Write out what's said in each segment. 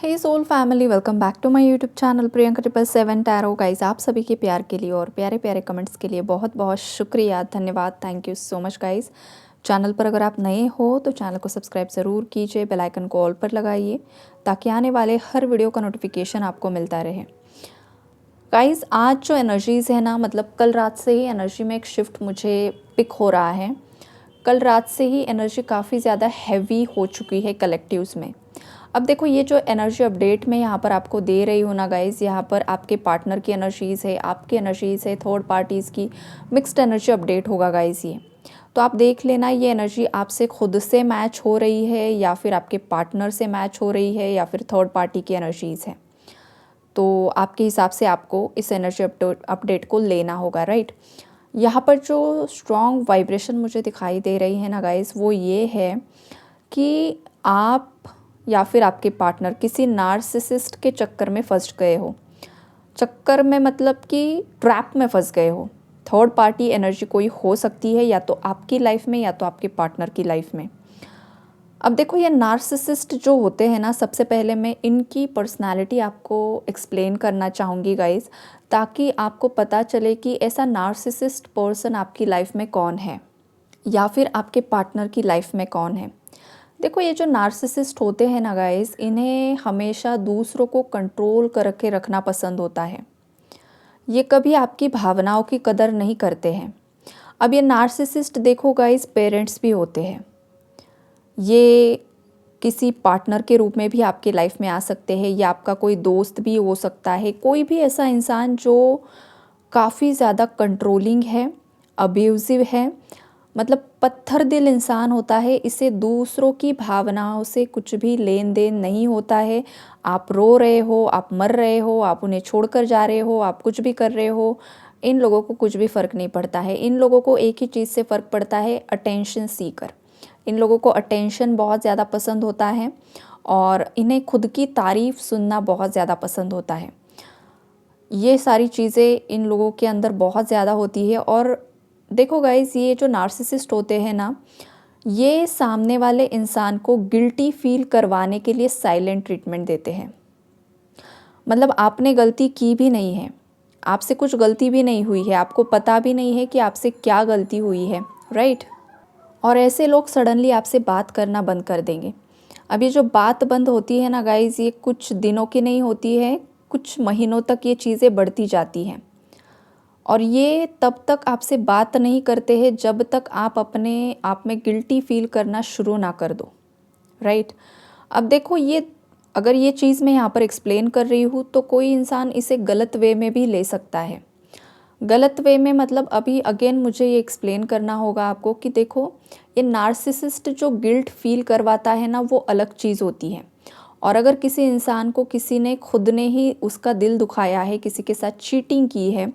Hey soul family, welcome back to my YouTube channel Priyanka 777 tarot. Guys, आप सभी के प्यार के लिए और प्यारे प्यारे कमेंट्स के लिए बहुत बहुत शुक्रिया, धन्यवाद, thank you so much guys. Channel पर अगर आप नए हो तो चैनल को सब्सक्राइब ज़रूर कीजिए, बेल आइकन को ऑल पर लगाइए ताकि आने वाले हर वीडियो का नोटिफिकेशन आपको मिलता रहे। गाइस, आज जो एनर्जीज़ है ना, मतलब कल रात से ही एनर्जी में एक शिफ्ट मुझे पिक हो रहा है। कल रात से ही एनर्जी काफ़ी ज़्यादा हैवी हो चुकी है कलेक्टिव्स में। अब देखो, ये जो एनर्जी अपडेट मैं यहाँ पर आपको दे रही हूँ ना गाइज़, यहाँ पर आपके पार्टनर की एनर्जीज़ है, आपकी एनर्जीज़ है, थर्ड पार्टीज़ की मिक्स्ड एनर्जी अपडेट होगा गाइज़। ये तो आप देख लेना, ये एनर्जी आपसे खुद से मैच हो रही है या फिर आपके पार्टनर से मैच हो रही है या फिर थर्ड पार्टी की एनर्जीज़ है। तो आपके हिसाब से आपको इस एनर्जी अपडेट को लेना होगा, राइट। यहाँ पर जो स्ट्रॉन्ग वाइब्रेशन मुझे दिखाई दे रही है ना गाइज़, वो ये है कि आप या फिर आपके पार्टनर किसी नार्सिसिस्ट के चक्कर में फंस गए हो। चक्कर में मतलब कि ट्रैप में फंस गए हो। थर्ड पार्टी एनर्जी कोई हो सकती है, या तो आपकी लाइफ में या तो आपके पार्टनर की लाइफ में। अब देखो, ये नार्सिसिस्ट जो होते हैं ना, सबसे पहले मैं इनकी पर्सनालिटी आपको एक्सप्लेन करना चाहूँगी गाइज, ताकि आपको पता चले कि ऐसा नार्सिसिस्ट पर्सन आपकी लाइफ में कौन है या फिर आपके पार्टनर की लाइफ में कौन है। देखो, ये जो नार्सिसिस्ट होते हैं ना गाइस, इन्हें हमेशा दूसरों को कंट्रोल करके रखना पसंद होता है। ये कभी आपकी भावनाओं की कदर नहीं करते हैं। अब ये नार्सिसिस्ट देखो गाइस, पेरेंट्स भी होते हैं। ये किसी पार्टनर के रूप में भी आपकी लाइफ में आ सकते हैं, या आपका कोई दोस्त भी हो सकता है, कोई भी ऐसा इंसान जो काफ़ी ज़्यादा कंट्रोलिंग है, अब्यूज़िव है, मतलब पत्थर दिल इंसान होता है। इसे दूसरों की भावनाओं से कुछ भी लेन देन नहीं होता है। आप रो रहे हो, आप मर रहे हो, आप उन्हें छोड़कर जा रहे हो, आप कुछ भी कर रहे हो, इन लोगों को कुछ भी फ़र्क नहीं पड़ता है। इन लोगों को एक ही चीज़ से फ़र्क पड़ता है, अटेंशन सीकर। इन लोगों को अटेंशन बहुत ज़्यादा पसंद होता है और इन्हें खुद की तारीफ़ सुनना बहुत ज़्यादा पसंद होता है। ये सारी चीज़ें इन लोगों के अंदर बहुत ज़्यादा होती है। और देखो गाइज़, ये जो नार्सिसिस्ट होते हैं ना, ये सामने वाले इंसान को गिल्टी फील करवाने के लिए साइलेंट ट्रीटमेंट देते हैं। मतलब आपने गलती की भी नहीं है, आपसे कुछ गलती भी नहीं हुई है, आपको पता भी नहीं है कि आपसे क्या गलती हुई है, राइट। और ऐसे लोग सडनली आपसे बात करना बंद कर देंगे। अब ये जो बात बंद होती है ना गाइज़, ये कुछ दिनों की नहीं होती है, कुछ महीनों तक ये चीज़ें बढ़ती जाती हैं। और ये तब तक आपसे बात नहीं करते हैं जब तक आप अपने आप में गिल्टी फील करना शुरू ना कर दो, राइट। अब देखो, ये अगर ये चीज़ मैं यहाँ पर एक्सप्लेन कर रही हूँ तो कोई इंसान इसे गलत वे में भी ले सकता है। गलत वे में मतलब अभी अगेन मुझे ये एक्सप्लेन करना होगा आपको कि देखो, ये नार्सिसिस्ट जो गिल्ट फील करवाता है ना, वो अलग चीज़ होती है। और अगर किसी इंसान को किसी ने खुद ने ही उसका दिल दुखाया है, किसी के साथ चीटिंग की है,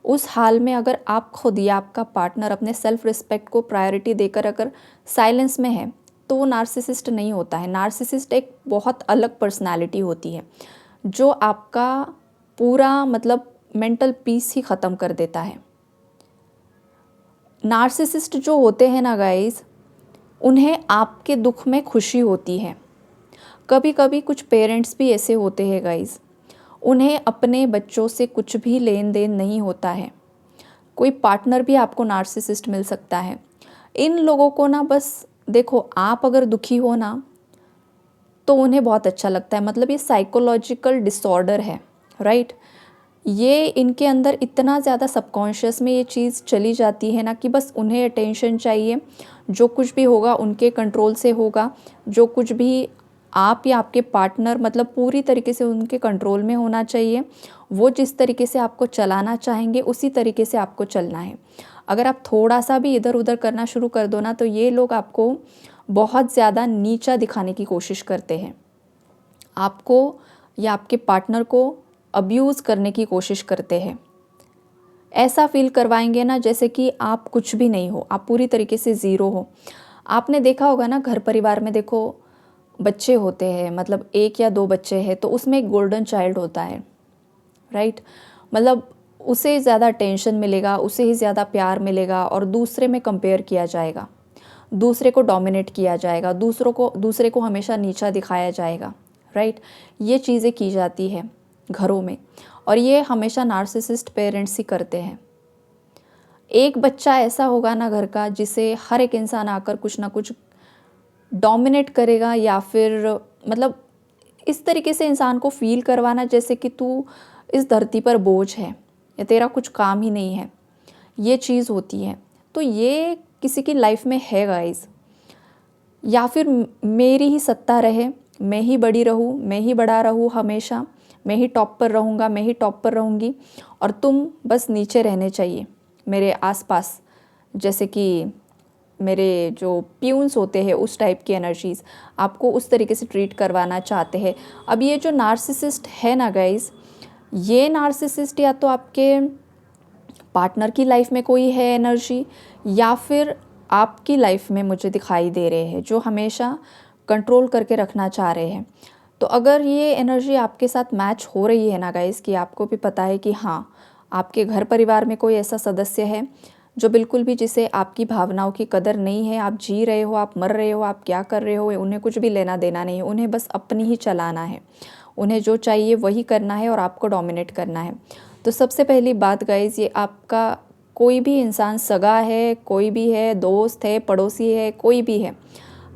उस हाल में अगर आप खुद या आपका पार्टनर अपने सेल्फ रिस्पेक्ट को प्रायोरिटी देकर अगर साइलेंस में है, तो वो नार्सिसिस्ट नहीं होता है। नार्सिसिस्ट एक बहुत अलग पर्सनालिटी होती है जो आपका पूरा मतलब मेंटल पीस ही ख़त्म कर देता है। नार्सिसिस्ट जो होते हैं ना गाइस, उन्हें आपके दुख में खुशी होती है। कभी कभी कुछ पेरेंट्स भी ऐसे होते हैं गाइस, उन्हें अपने बच्चों से कुछ भी लेन देन नहीं होता है। कोई पार्टनर भी आपको नार्सिसिस्ट मिल सकता है। इन लोगों को ना बस देखो, आप अगर दुखी हो ना तो उन्हें बहुत अच्छा लगता है। मतलब ये साइकोलॉजिकल डिसऑर्डर है, राइट। ये इनके अंदर इतना ज़्यादा सबकॉन्शियस में ये चीज़ चली जाती है ना कि बस उन्हें अटेंशन चाहिए। जो कुछ भी होगा उनके कंट्रोल से होगा। जो कुछ भी आप या आपके पार्टनर मतलब पूरी तरीके से उनके कंट्रोल में होना चाहिए। वो जिस तरीके से आपको चलाना चाहेंगे उसी तरीके से आपको चलना है। अगर आप थोड़ा सा भी इधर उधर करना शुरू कर दो ना, तो ये लोग आपको बहुत ज़्यादा नीचा दिखाने की कोशिश करते हैं। आपको या आपके पार्टनर को अब्यूज़ करने की कोशिश करते हैं। ऐसा फील करवाएंगे ना जैसे कि आप कुछ भी नहीं हो, आप पूरी तरीके से ज़ीरो हो। आपने देखा होगा ना, घर परिवार में देखो बच्चे होते हैं, मतलब एक या दो बच्चे हैं, तो उसमें एक गोल्डन चाइल्ड होता है, राइट। मतलब उसे ज़्यादा अटेंशन मिलेगा, उसे ही ज़्यादा प्यार मिलेगा और दूसरे में कंपेयर किया जाएगा, दूसरे को डोमिनेट किया जाएगा, दूसरे को हमेशा नीचा दिखाया जाएगा, राइट। ये चीज़ें की जाती है घरों में, और ये हमेशा नार्सिसिस्ट पेरेंट्स ही करते हैं। एक बच्चा ऐसा होगा ना घर का, जिसे हर एक इंसान आकर कुछ ना कुछ डोमिनेट करेगा, या फिर मतलब इस तरीके से इंसान को फील करवाना जैसे कि तू इस धरती पर बोझ है या तेरा कुछ काम ही नहीं है, ये चीज़ होती है। तो ये किसी की लाइफ में है गाइस। या फिर मेरी ही सत्ता रहे, मैं ही बड़ी रहूँ, मैं ही बड़ा रहूँ हमेशा, मैं ही टॉप पर रहूँगा, मैं ही टॉप पर रहूँगी, और तुम बस नीचे रहने चाहिए मेरे आसपास, जैसे कि मेरे जो प्यून्स होते हैं उस टाइप की एनर्जीज़ आपको उस तरीके से ट्रीट करवाना चाहते हैं। अब ये जो नार्सिसिस्ट है ना गाइस, ये नार्सिसिस्ट या तो आपके पार्टनर की लाइफ में कोई है एनर्जी, या फिर आपकी लाइफ में मुझे दिखाई दे रहे हैं, जो हमेशा कंट्रोल करके रखना चाह रहे हैं। तो अगर ये एनर्जी आपके साथ मैच हो रही है ना गाइस, कि आपको भी पता है कि हाँ, आपके घर परिवार में कोई ऐसा सदस्य है जो बिल्कुल भी, जिसे आपकी भावनाओं की कदर नहीं है, आप जी रहे हो, आप मर रहे हो, आप क्या कर रहे हो, उन्हें कुछ भी लेना देना नहीं है, उन्हें बस अपनी ही चलाना है, उन्हें जो चाहिए वही करना है और आपको डोमिनेट करना है। तो सबसे पहली बात गाइज़, ये आपका कोई भी इंसान, सगा है, कोई भी है, दोस्त है, पड़ोसी है, कोई भी है,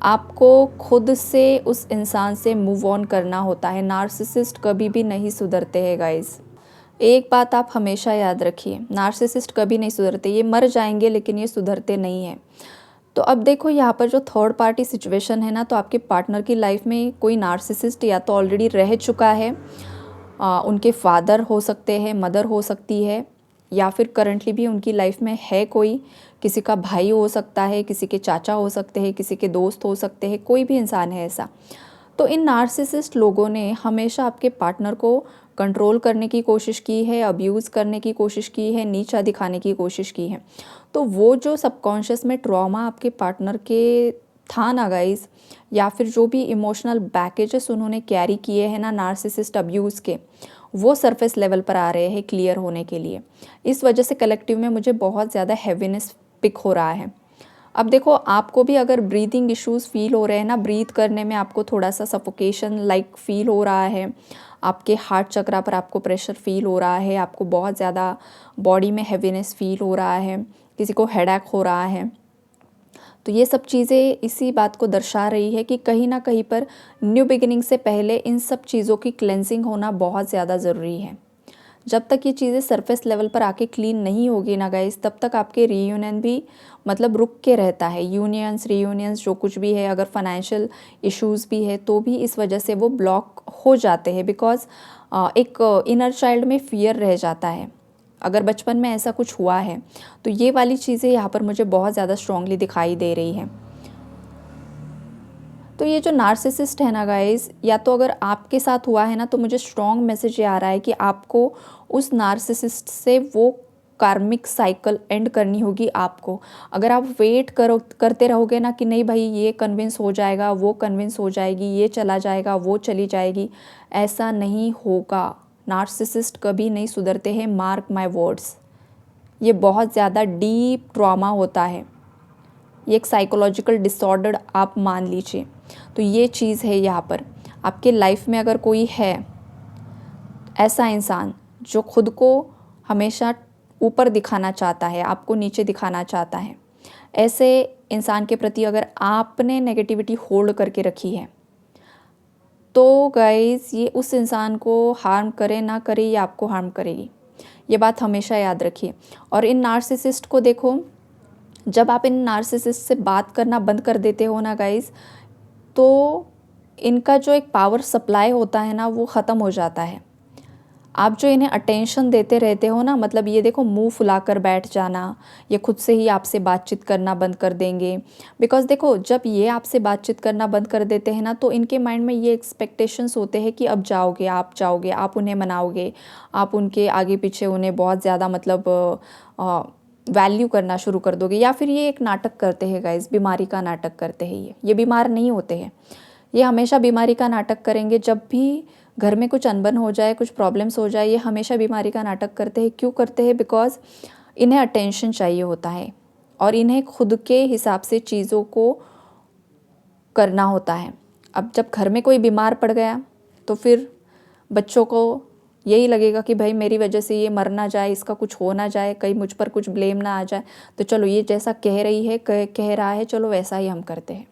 आपको खुद से उस इंसान से मूव ऑन करना होता है। नार्सिसिस्ट कभी भी नहीं सुधरते हैं गाइज़। एक बात आप हमेशा याद रखिए, नार्सिसिस्ट कभी नहीं सुधरते, ये मर जाएंगे लेकिन ये सुधरते नहीं हैं। तो अब देखो यहाँ पर जो थर्ड पार्टी सिचुएशन है ना, तो आपके पार्टनर की लाइफ में कोई नार्सिसिस्ट या तो ऑलरेडी रह चुका है, उनके फादर हो सकते हैं, मदर हो सकती है, या फिर करंटली भी उनकी लाइफ में है कोई, किसी का भाई हो सकता है, किसी के चाचा हो सकते हैं, किसी के दोस्त हो सकते हैं, कोई भी इंसान है ऐसा। तो इन नार्सिसिस्ट लोगों ने हमेशा आपके पार्टनर को कंट्रोल करने की कोशिश की है, अब्यूज़ करने की कोशिश की है, नीचा दिखाने की कोशिश की है। तो वो जो सबकॉन्शियस में ट्रॉमा आपके पार्टनर के था ना गाइज़, या फिर जो भी इमोशनल बैगेजेस उन्होंने कैरी किए हैं ना नार्सिसिस्ट अब्यूज़ के, वो सरफेस लेवल पर आ रहे हैं क्लियर होने के लिए। इस वजह से कलेक्टिव में मुझे बहुत ज़्यादा हैवीनेस पिक हो रहा है। अब देखो, आपको भी अगर ब्रीथिंग इश्यूज़ फ़ील हो रहे हैं ना, ब्रीथ करने में आपको थोड़ा सा सफोकेशन लाइक फ़ील हो रहा है, आपके हार्ट चक्रा पर आपको प्रेशर फ़ील हो रहा है, आपको बहुत ज़्यादा बॉडी में हैवीनेस फ़ील हो रहा है, किसी को हेडेक हो रहा है, तो ये सब चीज़ें इसी बात को दर्शा रही है कि कहीं ना कहीं पर न्यू बिगिनिंग से पहले इन सब चीज़ों की क्लेंजिंग होना बहुत ज़्यादा ज़रूरी है। जब तक ये चीज़ें सरफेस लेवल पर आके क्लीन नहीं होगी ना गाइस, तब तक आपके रीयूनियन भी मतलब रुक के रहता है। यूनियंस, रीयूनियंस जो कुछ भी है, अगर फाइनेंशियल इश्यूज़ भी है तो भी इस वजह से वो ब्लॉक हो जाते हैं, बिकॉज एक इनर चाइल्ड में फियर रह जाता है। अगर बचपन में ऐसा कुछ हुआ है तो ये वाली चीज़ें यहाँ पर मुझे बहुत ज़्यादा स्ट्रांगली दिखाई दे रही हैं। तो ये जो नार्सिसिस्ट है ना गाइस, या तो अगर आपके साथ हुआ है ना, तो मुझे स्ट्रॉन्ग मैसेज ये आ रहा है कि आपको उस नार्सिसिस्ट से वो कार्मिक साइकिल एंड करनी होगी आपको। अगर आप वेट करते रहोगे ना कि नहीं भाई ये कन्विंस हो जाएगा, वो कन्विंस हो जाएगी, ये चला जाएगा, वो चली जाएगी, ऐसा नहीं होगा। नार्सिसिस्ट कभी नहीं सुधरते हैं, मार्क माय वर्ड्स। ये बहुत ज़्यादा डीप ट्रॉमा होता है, ये एक साइकोलॉजिकल डिसऑर्डर आप मान लीजिए। तो ये चीज़ है यहाँ पर। आपके लाइफ में अगर कोई है ऐसा इंसान जो खुद को हमेशा ऊपर दिखाना चाहता है, आपको नीचे दिखाना चाहता है, ऐसे इंसान के प्रति अगर आपने नेगेटिविटी होल्ड करके रखी है, तो गाइज़ ये उस इंसान को हार्म करे ना करे, ये आपको हार्म करेगी। ये बात हमेशा याद रखिए। और इन नार्सिसिस्ट को देखो, जब आप इन नार्सिसिस्ट से बात करना बंद कर देते हो ना गाइज़, तो इनका जो एक पावर सप्लाई होता है ना, वो ख़त्म हो जाता है। आप जो इन्हें अटेंशन देते रहते हो ना, मतलब ये देखो मुंह फुलाकर बैठ जाना, ये खुद से ही आपसे बातचीत करना बंद कर देंगे। बिकॉज़ देखो, जब ये आपसे बातचीत करना बंद कर देते हैं ना, तो इनके माइंड में ये एक्सपेक्टेशंस होते हैं कि अब जाओगे, आप उन्हें मनाओगे, आप उनके आगे पीछे उन्हें बहुत ज़्यादा मतलब वैल्यू करना शुरू कर दोगे। या फिर ये एक नाटक करते हैं गाइज़, बीमारी का नाटक करते हैं। ये बीमार नहीं होते हैं, ये हमेशा बीमारी का नाटक करेंगे। जब भी घर में कुछ अनबन हो जाए, कुछ प्रॉब्लम्स हो जाए, ये हमेशा बीमारी का नाटक करते हैं। क्यों करते हैं? बिकॉज़ इन्हें अटेंशन चाहिए होता है और इन्हें खुद के हिसाब से चीज़ों को करना होता है। अब जब घर में कोई बीमार पड़ गया तो फिर बच्चों को यही लगेगा कि भाई मेरी वजह से ये मर ना जाए, इसका कुछ हो ना जाए, कहीं मुझ पर कुछ ब्लेम ना आ जाए, तो चलो ये जैसा कह रही है कह रहा है, चलो वैसा ही हम करते हैं।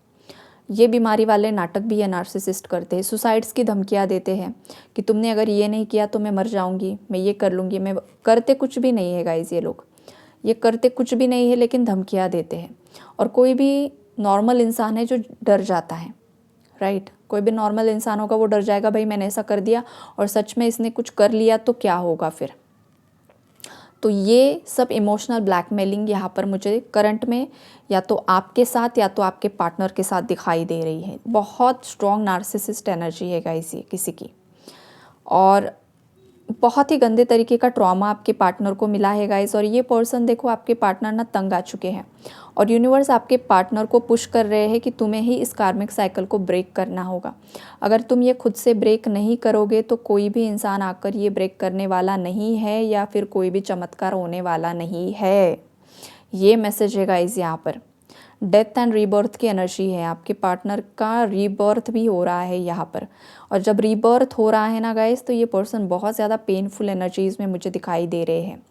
ये बीमारी वाले नाटक भी ये नार्सिसिस्ट करते हैं। सुसाइड्स की धमकियाँ देते हैं कि तुमने अगर ये नहीं किया तो मैं मर जाऊंगी, मैं ये कर लूँगी, मैं करते कुछ भी नहीं है गाइज। ये लोग ये करते कुछ भी नहीं है लेकिन धमकियाँ देते हैं। और कोई भी नॉर्मल इंसान है जो डर जाता है, राइट। कोई भी नॉर्मल इंसान होगा वो डर जाएगा, भाई मैंने ऐसा कर दिया और सच में इसने कुछ कर लिया तो क्या होगा फिर। तो ये सब इमोशनल ब्लैकमेलिंग यहाँ पर मुझे करंट में या तो आपके साथ या तो आपके पार्टनर के साथ दिखाई दे रही है। बहुत स्ट्रॉन्ग नार्सिसिस्ट एनर्जी है गाइस ये किसी की, और बहुत ही गंदे तरीके का ट्रॉमा आपके पार्टनर को मिला है गाइस। और ये पर्सन देखो आपके पार्टनर ना तंग आ चुके हैं और यूनिवर्स आपके पार्टनर को पुश कर रहे हैं कि तुम्हें ही इस कार्मिक साइकिल को ब्रेक करना होगा। अगर तुम ये खुद से ब्रेक नहीं करोगे तो कोई भी इंसान आकर ये ब्रेक करने वाला नहीं है या फिर कोई भी चमत्कार होने वाला नहीं है। ये मैसेज है गाइस यहाँ पर। डेथ एंड रीबर्थ की एनर्जी है, आपके पार्टनर का रीबर्थ भी हो रहा है यहाँ पर। और जब रीबर्थ हो रहा है ना गाइस, तो ये पर्सन बहुत ज़्यादा पेनफुल एनर्जीज़ में मुझे दिखाई दे रहे हैं।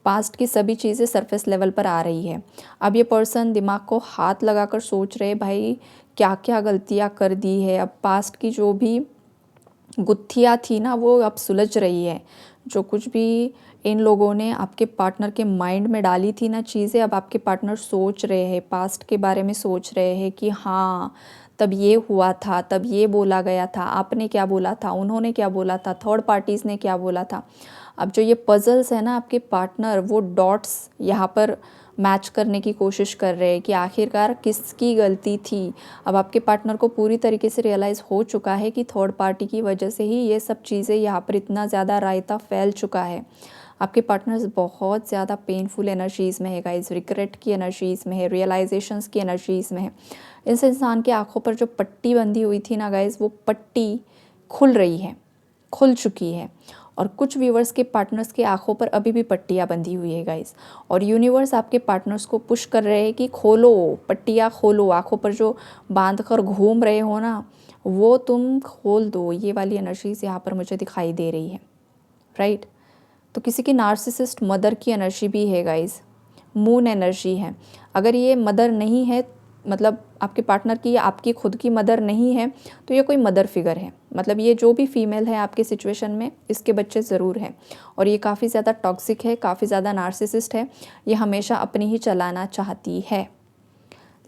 पास्ट की सभी चीज़ें सरफेस लेवल पर आ रही है। अब ये पर्सन दिमाग को हाथ लगाकर सोच रहे भाई क्या क्या गलतियाँ कर दी है। अब पास्ट की जो भी गुत्थियाँ थी ना वो अब सुलझ रही है। जो कुछ भी इन लोगों ने आपके पार्टनर के माइंड में डाली थी ना चीज़ें, अब आपके पार्टनर सोच रहे हैं, पास्ट के बारे में सोच रहे हैं कि हाँ तब ये हुआ था, तब ये बोला गया था, आपने क्या बोला था, उन्होंने क्या बोला था, थर्ड पार्टीज़ ने क्या बोला था। अब जो ये पजल्स है ना आपके पार्टनर वो डॉट्स यहाँ पर मैच करने की कोशिश कर रहे हैं कि आखिरकार किसकी गलती थी। अब आपके पार्टनर को पूरी तरीके से रियलाइज़ हो चुका है कि थर्ड पार्टी की वजह से ही ये सब चीज़ें यहाँ पर इतना ज़्यादा रायता फैल चुका है। आपके पार्टनर्स बहुत ज़्यादा पेनफुल एनर्जीज़ में है गाइस, रिग्रेट की एनर्जीज़ में है, रियलाइजेशंस की एनर्जीज़ में है। इस इंसान की आंखों पर जो पट्टी बंधी हुई थी ना गाइस, वो पट्टी खुल रही है, खुल चुकी है। और कुछ व्यूवर्स के पार्टनर्स के आंखों पर अभी भी पट्टियाँ बंधी हुई है गाइस। और यूनिवर्स आपके पार्टनर्स को पुश कर रहे हैं कि खोलो पट्टियाँ, खोलो, आंखों पर जो बांध कर घूम रहे हो ना वो तुम खोल दो। ये वाली एनर्जीज यहाँ पर मुझे दिखाई दे रही है, राइट। तो किसी की नार्सिसिस्ट मदर की एनर्जी भी है गाइस, मून एनर्जी है। अगर ये मदर नहीं है, मतलब आपके पार्टनर की या आपकी खुद की मदर नहीं है, तो ये कोई मदर फिगर है। मतलब ये जो भी फीमेल है आपके सिचुएशन में इसके बच्चे ज़रूर हैं। और ये काफ़ी ज़्यादा टॉक्सिक है, काफ़ी ज़्यादा नार्सिसिस्ट है, ये हमेशा अपनी ही चलाना चाहती है।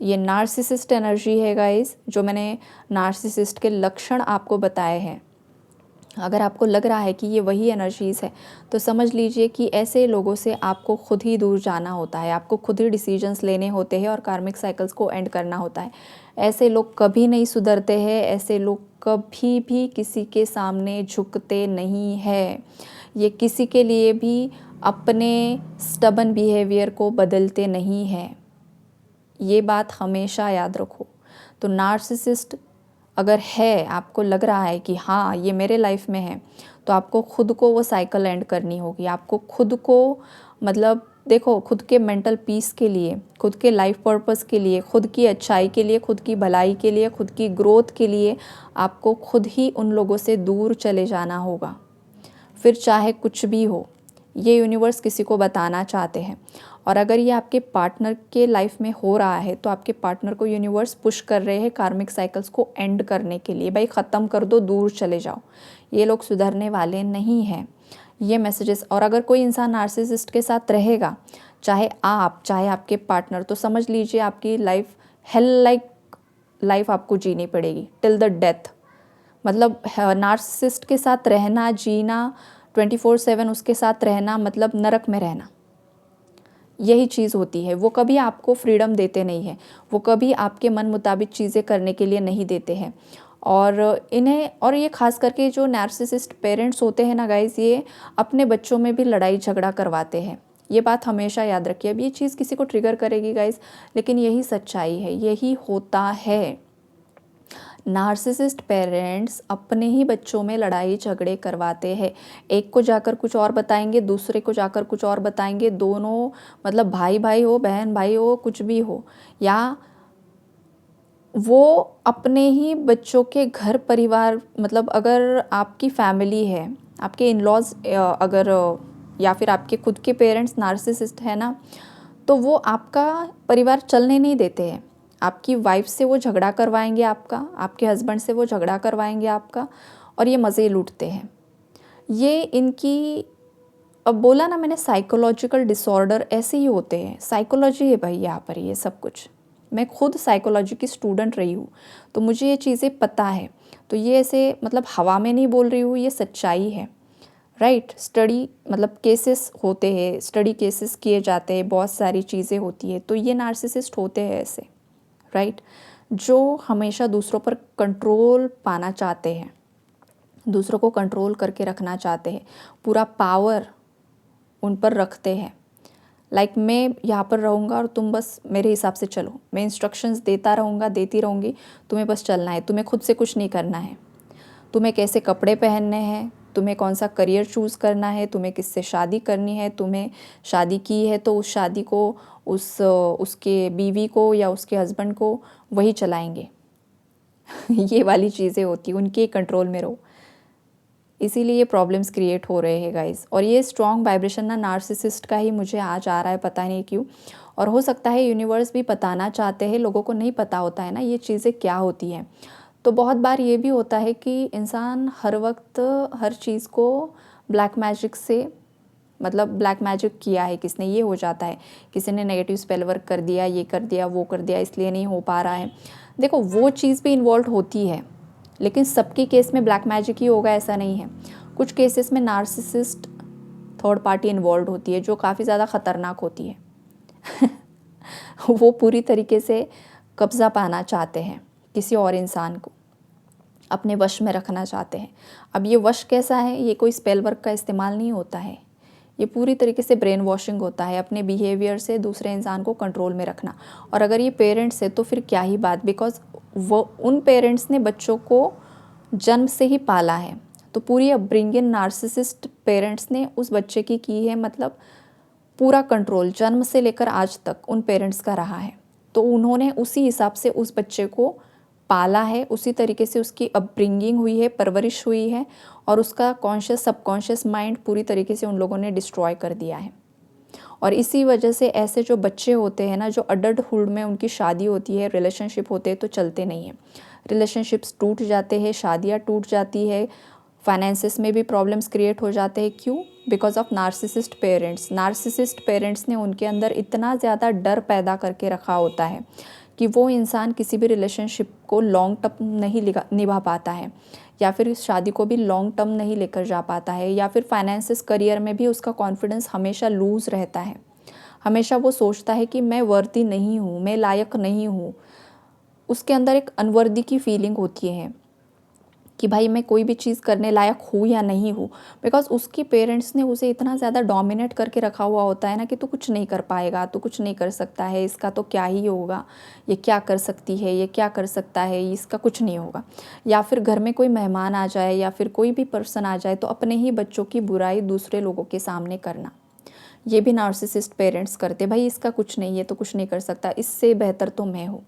ये नार्सिसिस्ट एनर्जी है गाइस, जो मैंने नार्सिसिस्ट के लक्षण आपको बताए हैं। अगर आपको लग रहा है कि ये वही एनर्जीज़ है तो समझ लीजिए कि ऐसे लोगों से आपको खुद ही दूर जाना होता है, आपको खुद ही डिसीजंस लेने होते हैं और कार्मिक साइकिल्स को एंड करना होता है। ऐसे लोग कभी नहीं सुधरते हैं, ऐसे लोग कभी भी किसी के सामने झुकते नहीं हैं। ये किसी के लिए भी अपने स्टबन बिहेवियर को बदलते नहीं हैं। ये बात हमेशा याद रखो। तो नार्सिसिस्ट अगर है, आपको लग रहा है कि हाँ ये मेरे लाइफ में है, तो आपको खुद को वो साइकिल एंड करनी होगी। आपको खुद को, मतलब देखो, खुद के मेंटल पीस के लिए, खुद के लाइफ पर्पस के लिए, खुद की अच्छाई के लिए, खुद की भलाई के लिए, खुद की ग्रोथ के लिए आपको खुद ही उन लोगों से दूर चले जाना होगा, फिर चाहे कुछ भी हो। ये यूनिवर्स किसी को बताना चाहते हैं। और अगर ये आपके पार्टनर के लाइफ में हो रहा है तो आपके पार्टनर को यूनिवर्स पुश कर रहे हैं कार्मिक साइकिल्स को एंड करने के लिए। भाई ख़त्म कर दो, दूर चले जाओ, ये लोग सुधरने वाले नहीं हैं। ये मैसेजेस। और अगर कोई इंसान नार्सिसिस्ट के साथ रहेगा, चाहे आप चाहे आपके पार्टनर, तो समझ लीजिए आपकी लाइफ हेल लाइक लाइफ आपको जीनी पड़ेगी टिल द डेथ। मतलब नार्सिसिस्ट के साथ रहना, जीना, 24/7 उसके साथ रहना, मतलब नरक में रहना, यही चीज़ होती है। वो कभी आपको फ्रीडम देते नहीं हैं, वो कभी आपके मन मुताबिक चीज़ें करने के लिए नहीं देते हैं। और ये खास करके जो नार्सिसिस्ट पेरेंट्स होते हैं ना गाइस, ये अपने बच्चों में भी लड़ाई झगड़ा करवाते हैं। ये बात हमेशा याद रखिए। अब ये चीज़ किसी को ट्रिगर करेगी गाइस, लेकिन यही सच्चाई है, यही होता है। नार्सिसिस्ट पेरेंट्स अपने ही बच्चों में लड़ाई झगड़े करवाते हैं। एक को जाकर कुछ और बताएंगे, दूसरे को जाकर कुछ और बताएंगे। दोनों, मतलब भाई भाई हो, बहन भाई हो, कुछ भी हो, या वो अपने ही बच्चों के घर परिवार, मतलब अगर आपकी फैमिली है, आपके इन-लॉज़ अगर या फिर आपके खुद के पेरेंट्स नार्सिसिस्ट है ना, तो वो आपका परिवार चलने नहीं देते हैं। आपकी वाइफ़ से वो झगड़ा करवाएँगे आपका, आपके हस्बैंड से वो झगड़ा करवाएँगे आपका, और ये मज़े लूटते हैं। ये इनकी, अब बोला ना मैंने, साइकोलॉजिकल डिसऑर्डर ऐसे ही होते हैं। साइकोलॉजी है भाई यहाँ पर ये सब कुछ। मैं खुद साइकोलॉजी की स्टूडेंट रही हूँ, तो मुझे ये चीज़ें पता है। तो ये ऐसे मतलब हवा में नहीं बोल रही हूँ, ये सच्चाई है, राइट। स्टडी मतलब केसेस होते हैं, स्टडी केसेस किए जाते हैं, बहुत सारी चीज़ें होती है। तो ये नार्सिसिस्ट होते हैं ऐसे, राइट, जो हमेशा दूसरों पर कंट्रोल पाना चाहते हैं, दूसरों को कंट्रोल करके रखना चाहते हैं, पूरा पावर उन पर रखते हैं। लाइक मैं यहाँ पर रहूँगा और तुम बस मेरे हिसाब से चलो, मैं इंस्ट्रक्शंस देता रहूँगा, देती रहूँगी, तुम्हें बस चलना है, तुम्हें खुद से कुछ नहीं करना है। तुम्हें कैसे कपड़े पहनने हैं, तुम्हें कौन सा करियर चूज़ करना है, तुम्हें किससे शादी करनी है, तुम्हें शादी की है तो उस शादी को उसके बीवी को या उसके हस्बैंड को वही चलाएंगे। ये वाली चीज़ें होती, उनके कंट्रोल में रहो। इसीलिए ये प्रॉब्लम्स क्रिएट हो रहे हैं गाइस। और ये स्ट्रॉन्ग वाइब्रेशन ना नार्सिसिस्ट का ही मुझे आज आ रहा है, पता नहीं क्यों। और हो सकता है यूनिवर्स भी बताना चाहते हैं, लोगों को नहीं पता होता है ना ये चीज़ें क्या होती हैं। तो बहुत बार ये भी होता है कि इंसान हर वक्त हर चीज़ को ब्लैक मैजिक से, मतलब ब्लैक मैजिक किया है किसने, ये हो जाता है। किसी ने नेगेटिव स्पेल वर्क कर दिया, ये कर दिया, वो कर दिया, इसलिए नहीं हो पा रहा है। देखो वो चीज़ भी इन्वॉल्व होती है, लेकिन सबके केस में ब्लैक मैजिक ही होगा ऐसा नहीं है। कुछ केसेस में नार्सिसिस्ट थर्ड पार्टी इन्वॉल्व होती है, जो काफ़ी ज़्यादा ख़तरनाक होती है। वो पूरी तरीके से कब्ज़ा पाना चाहते हैं किसी और इंसान को, अपने वश में रखना चाहते हैं। अब ये वश कैसा है, ये कोई स्पेल वर्क का इस्तेमाल नहीं होता है, ये पूरी तरीके से ब्रेन वॉशिंग होता है, अपने बिहेवियर से दूसरे इंसान को कंट्रोल में रखना। और अगर ये पेरेंट्स है तो फिर क्या ही बात, बिकॉज वो उन पेरेंट्स ने बच्चों को जन्म से ही पाला है। तो पूरी अपब्रिंगिंग नार्सिसिस्ट पेरेंट्स ने उस बच्चे की है, मतलब पूरा कंट्रोल जन्म से लेकर आज तक उन पेरेंट्स का रहा है। तो उन्होंने उसी हिसाब से उस बच्चे को पाला है, उसी तरीके से उसकी अपब्रिंगिंग हुई है, परवरिश हुई है, और उसका कॉन्शियस सबकॉन्शियस माइंड पूरी तरीके से उन लोगों ने डिस्ट्रॉय कर दिया है। और इसी वजह से ऐसे जो बच्चे होते हैं ना, जो अडल्टहुड में उनकी शादी होती है, रिलेशनशिप होते हैं, तो चलते नहीं हैं। रिलेशनशिप्स टूट जाते हैं, शादियाँ टूट जाती है, फाइनेंसिस में भी प्रॉब्लम्स क्रिएट हो जाते हैं। क्यों? Because of narcissist parents. Narcissist parents ने उनके अंदर इतना ज़्यादा डर पैदा करके रखा होता है कि वो इंसान किसी भी रिलेशनशिप को लॉन्ग टर्म नहीं निभा पाता है, या फिर इस शादी को भी लॉन्ग टर्म नहीं लेकर जा पाता है, या फिर फाइनेंसिस करियर में भी उसका कॉन्फिडेंस हमेशा लूज़ रहता है। हमेशा वो सोचता है कि मैं वर्दी नहीं हूँ, मैं लायक नहीं हूँ। उसके अंदर एक अनवर्दी की फीलिंग होती है कि भाई मैं कोई भी चीज़ करने लायक हूँ या नहीं हूँ, बिकॉज उसके पेरेंट्स ने उसे इतना ज़्यादा डोमिनेट करके रखा हुआ होता है ना कि तू कुछ नहीं कर पाएगा, तू कुछ नहीं कर सकता है, इसका तो क्या ही होगा, ये क्या कर सकती है, ये क्या कर सकता है, इसका कुछ नहीं होगा। या फिर घर में कोई मेहमान आ जाए या फिर कोई भी पर्सन आ जाए तो अपने ही बच्चों की बुराई दूसरे लोगों के सामने करना, ये भी नार्सिसिस्ट पेरेंट्स करते। भाई इसका कुछ नहीं, ये तो कुछ नहीं कर सकता, इससे बेहतर तो मैं हूँ।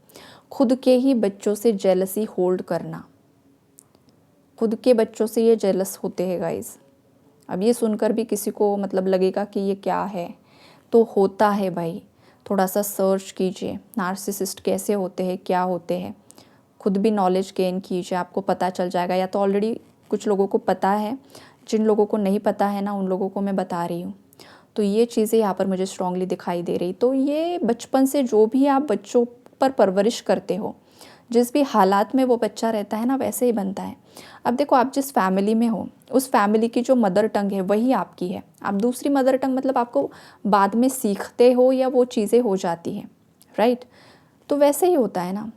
खुद के ही बच्चों से जेलसी होल्ड करना, खुद के बच्चों से ये जेलस होते हैं गाइस। अब ये सुनकर भी किसी को मतलब लगेगा कि ये क्या है, तो होता है भाई। थोड़ा सा सर्च कीजिए नार्सिसिस्ट कैसे होते हैं, क्या होते हैं, खुद भी नॉलेज गेन कीजिए, आपको पता चल जाएगा। या तो ऑलरेडी कुछ लोगों को पता है, जिन लोगों को नहीं पता है ना, उन लोगों को मैं बता रही हूँ। तो ये चीज़ें यहाँ पर मुझे स्ट्रांगली दिखाई दे रही। तो ये बचपन से जो भी आप बच्चों पर परवरिश करते हो, जिस भी हालात में वो बच्चा रहता है ना, वैसे ही बनता है। अब देखो आप जिस फैमिली में हो, उस फैमिली की जो मदर टंग है वही आपकी है। आप दूसरी मदर टंग मतलब आपको बाद में सीखते हो या वो चीज़ें हो जाती हैं, राइट। तो वैसे ही होता है ना।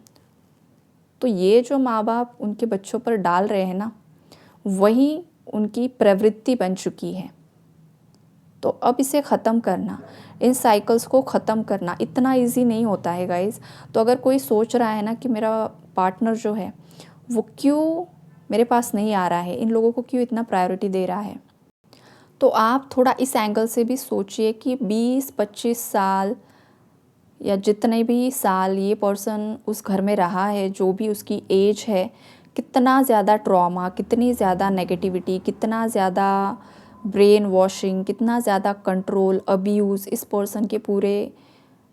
तो ये जो माँ बाप उनके बच्चों पर डाल रहे हैं ना, वही उनकी प्रवृत्ति बन चुकी है। तो अब इसे ख़त्म करना, इन साइकिल्स को ख़त्म करना इतना इजी नहीं होता है गाइज़। तो अगर कोई सोच रहा है ना कि मेरा पार्टनर जो है वो क्यों मेरे पास नहीं आ रहा है, इन लोगों को क्यों इतना प्रायोरिटी दे रहा है, तो आप थोड़ा इस एंगल से भी सोचिए कि 20-25 साल या जितने भी साल ये पर्सन उस घर में रहा है, जो भी उसकी एज है, कितना ज़्यादा ट्रॉमा, कितनी ज़्यादा नेगेटिविटी, कितना ज़्यादा ब्रेन वॉशिंग, कितना ज़्यादा कंट्रोल, अब्यूज़, इस पर्सन के पूरे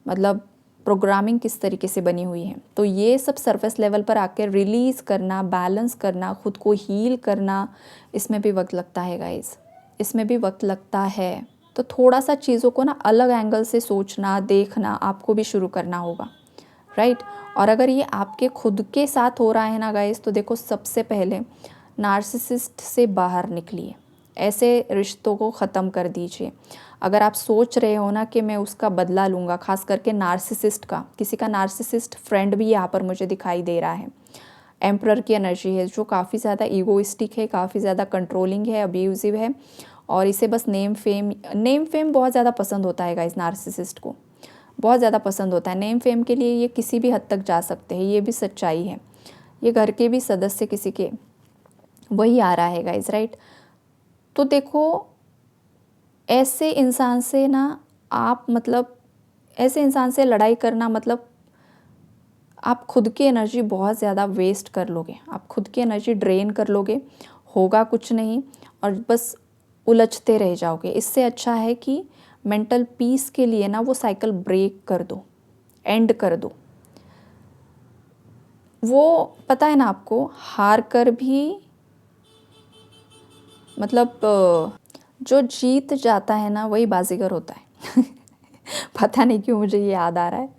मतलब प्रोग्रामिंग किस तरीके से बनी हुई है। तो ये सब सरफेस लेवल पर आकर रिलीज़ करना, बैलेंस करना, खुद को हील करना, इसमें भी वक्त लगता है गाइस, इसमें भी वक्त लगता है। तो थोड़ा सा चीज़ों को ना अलग एंगल से सोचना, देखना आपको भी शुरू करना होगा, राइट। और अगर ये आपके खुद के साथ हो रहा है ना गाइस, तो देखो सबसे पहले नार्सिसिस्ट से बाहर निकलिए, ऐसे रिश्तों को ख़त्म कर दीजिए। अगर आप सोच रहे हो ना कि मैं उसका बदला लूँगा, खास करके नार्सिसिस्ट का, किसी का नार्सिसिस्ट फ्रेंड भी यहाँ पर मुझे दिखाई दे रहा है। एम्परर की एनर्जी है जो काफ़ी ज़्यादा ईगोइस्टिक है, काफ़ी ज़्यादा कंट्रोलिंग है, अब्यूजिव है, और इसे बस नेम फेम बहुत ज़्यादा पसंद होता है गाइस। नार्सिसिस्ट को बहुत ज़्यादा पसंद होता है नेम फेम के लिए, ये किसी भी हद तक जा सकते हैं, ये भी सच्चाई है। ये घर के भी सदस्य किसी के वही आ रहा है गाइस, राइट। तो देखो ऐसे इंसान से ना आप मतलब ऐसे इंसान से लड़ाई करना मतलब आप खुद की एनर्जी बहुत ज़्यादा वेस्ट कर लोगे, आप खुद की एनर्जी ड्रेन कर लोगे, होगा कुछ नहीं और बस उलझते रह जाओगे। इससे अच्छा है कि मेंटल पीस के लिए ना वो साइकिल ब्रेक कर दो, एंड कर दो। वो पता है ना आपको, हार कर भी मतलब जो जीत जाता है ना वही बाजीगर होता है। पता नहीं क्यों मुझे ये याद आ रहा है।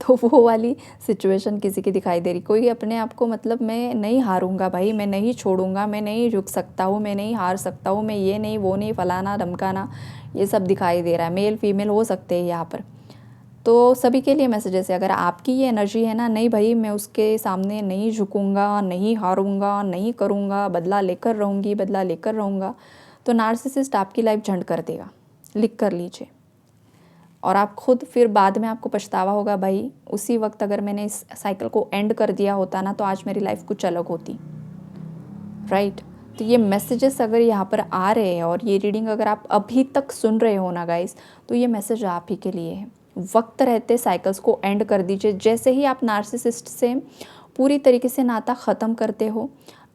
तो वो वाली सिचुएशन किसी की दिखाई दे रही, कोई अपने आप को मतलब मैं नहीं हारूंगा भाई, मैं नहीं छोड़ूंगा, मैं नहीं झुक सकता हूँ, मैं नहीं हार सकता हूँ, मैं ये नहीं वो नहीं, फलाना धमकाना, ये सब दिखाई दे रहा है। मेल फीमेल हो सकते हैं यहाँ पर। तो सभी के लिए मैसेजेस है, अगर आपकी ये एनर्जी है ना, नहीं भाई मैं उसके सामने नहीं झुकूंगा, नहीं हारूंगा, नहीं करूँगा, बदला लेकर रहूँगी, बदला लेकर रहूँगा, तो नार्सिसिस्ट आपकी लाइफ झंड कर देगा, लिख कर लीजिए। और आप खुद फिर बाद में आपको पछतावा होगा, भाई उसी वक्त अगर मैंने इस साइकिल को एंड कर दिया होता ना तो आज मेरी लाइफ कुछ अलग होती, राइट। तो ये मैसेजेस अगर यहाँ पर आ रहे हैं और ये रीडिंग अगर आप अभी तक सुन रहे हो ना गाइस, तो ये मैसेज आप ही के लिए है। वक्त रहते साइकिल्स को एंड कर दीजिए। जैसे ही आप नार्सिसिस्ट से पूरी तरीके से नाता ख़त्म करते हो,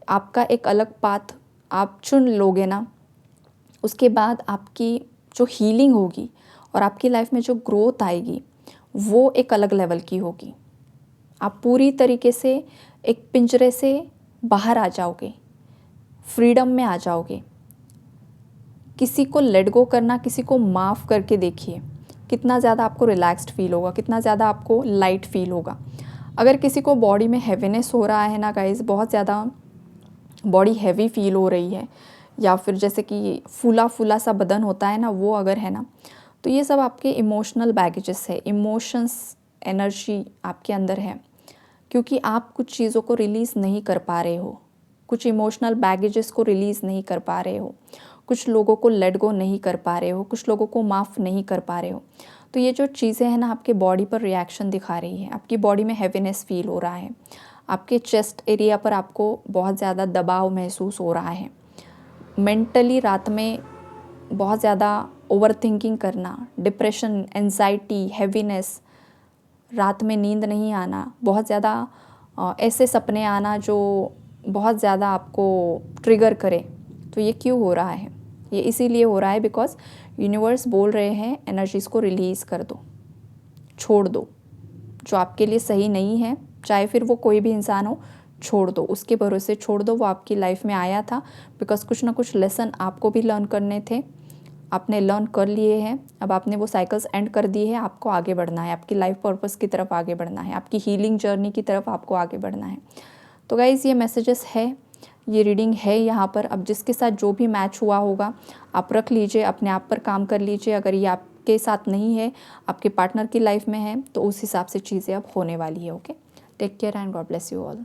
आपका एक अलग पाथ आप चुन लोगे ना, उसके बाद आपकी जो हीलिंग होगी और आपकी लाइफ में जो ग्रोथ आएगी वो एक अलग लेवल की होगी। आप पूरी तरीके से एक पिंजरे से बाहर आ जाओगे, फ्रीडम में आ जाओगे। किसी को लेट गो करना, किसी को माफ़ करके देखिए, कितना ज़्यादा आपको रिलैक्स्ड फील होगा, कितना ज़्यादा आपको लाइट फील होगा। अगर किसी को बॉडी में हैवीनेस हो रहा है ना गाइस, बहुत ज़्यादा बॉडी हैवी फील हो रही है, या फिर जैसे कि फूला फूला सा बदन होता है ना, वो अगर है ना, तो ये सब आपके इमोशनल बैगेजेस है, इमोशंस एनर्जी आपके अंदर है, क्योंकि आप कुछ चीज़ों को रिलीज़ नहीं कर पा रहे हो, कुछ इमोशनल बैगेजेस को रिलीज़ नहीं कर पा रहे हो, कुछ लोगों को लेट गो नहीं कर पा रहे हो, कुछ लोगों को माफ़ नहीं कर पा रहे हो। तो ये जो चीज़ें हैं ना आपके बॉडी पर रिएक्शन दिखा रही है, आपकी बॉडी में हैवीनेस फील हो रहा है, आपके चेस्ट एरिया पर आपको बहुत ज़्यादा दबाव महसूस हो रहा है, मेंटली रात में बहुत ज़्यादा ओवरथिंकिंग करना, डिप्रेशन, एंजाइटी, हैवीनेस, रात में नींद नहीं आना, बहुत ज़्यादा ऐसे सपने आना जो बहुत ज़्यादा आपको ट्रिगर करे। तो ये क्यों हो रहा है? ये इसीलिए हो रहा है बिकॉज़ यूनिवर्स बोल रहे हैं एनर्जीज़ को रिलीज़ कर दो, छोड़ दो। जो आपके लिए सही नहीं है, चाहे फिर वो कोई भी इंसान हो, छोड़ दो, उसके भरोसे छोड़ दो। वो आपकी लाइफ में आया था बिकॉज़ कुछ ना कुछ लेसन आपको भी लर्न करने थे, आपने लर्न कर लिए हैं। अब आपने वो साइकिल्स एंड कर दी है, आपको आगे बढ़ना है, आपकी लाइफ पर्पस की तरफ आगे बढ़ना है, आपकी हीलिंग जर्नी की तरफ आपको आगे बढ़ना है। तो गाइज़ ये मैसेजेस है, ये रीडिंग है यहाँ पर। अब जिसके साथ जो भी मैच हुआ होगा आप रख लीजिए, अपने आप पर काम कर लीजिए। अगर ये आपके साथ नहीं है, आपके पार्टनर की लाइफ में है, तो उस हिसाब से चीज़ें अब होने वाली है। Okay, take care and God bless you all.